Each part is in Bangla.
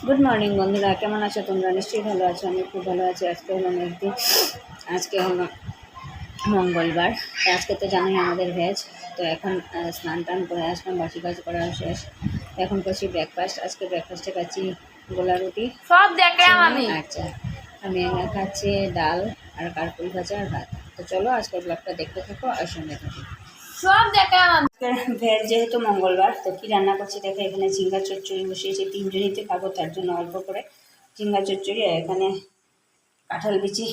গুড মর্নিং বন্ধুরা, কেমন আছো তোমরা? নিশ্চয়ই ভালো আছো, আমি খুব ভালো আছি। আজকে হলো একদিন, আজকে হলো মঙ্গলবার। আজকে তো জানোই আমাদের ভেজ। তো এখন স্নান টান করে আসলাম, বাসি কাজ করা শেষ। এখন করছি ব্রেকফাস্ট। আজকে ব্রেকফাস্টে খাচ্ছি গোলা রুটি সব দেখলাম আমি। আচ্ছা, আমি খাচ্ছি ডাল আর কারকুল ভাজা আর ভাত। তো চলো আজকের ব্লগটা দেখতে থাকো আর সঙ্গে থাকো। সব দেখলাম আমি। ভেজ যেহেতু মঙ্গলবার, তো কী রান্না করছি দেখো। এখানে ঝিঙ্গা চচ্চড়ি বসিয়েছি, তিনজনিতে খাবো তার জন্য অল্প করে ঝিঙ্গা চচ্চড়ি। আর এখানে কাঁঠাল বিচি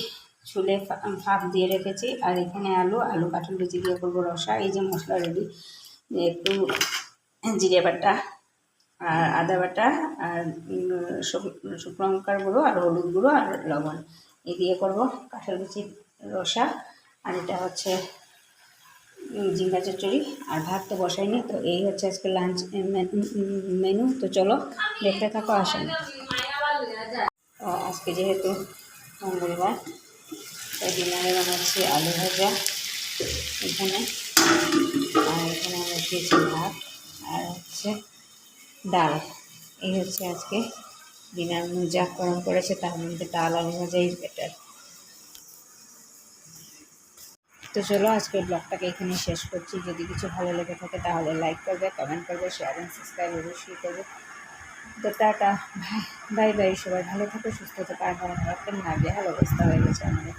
ছুলে ফাঁক দিয়ে রেখেছি। আর এখানে আলু কাঁঠাল বিচি দিয়ে করবো রসা। এই যে মশলা রেডি, একটু জিরে বাটা আর আদা বাটা আর শুকনো লঙ্কার গুঁড়ো আর হলুদ গুঁড়ো আর লবণ এই দিয়ে করবো কাঁঠাল বিচির রসা। আর এটা হচ্ছে ঝিঙ্গা চচ্চড়ি। আর ভাত তো বসাইনি। তো এই হচ্ছে আজকে লাঞ্চ মেনু। তো চলো দেখতে থাকো, আসেন। আজকে যেহেতু মঙ্গলবার, তাই ডিনারে বানাচ্ছি আলু ভাজা এখানে। আর এখানে আমরা খেয়েছি ভাত আর হচ্ছে ডাল। এই হচ্ছে আজকে ডিনার। যা গরম করেছে তার মধ্যে ডাল আলু ভাজাই বেটার। তো চলো আজকের ব্লগটাকে এখানে শেষ করছি। যদি কিছু ভালো লেগে থাকে তাহলে লাইক করবে, কমেন্ট করবে, শেয়ার অ্যান্ড সাবস্ক্রাইব অবশ্যই করবে। তো টাটা, বাই বাই। সবাই ভালো থাকো, সুস্থ থাকো। আর ভালো থাকতে না, বেহাল অবস্থা হয়ে গেছে আমাদের।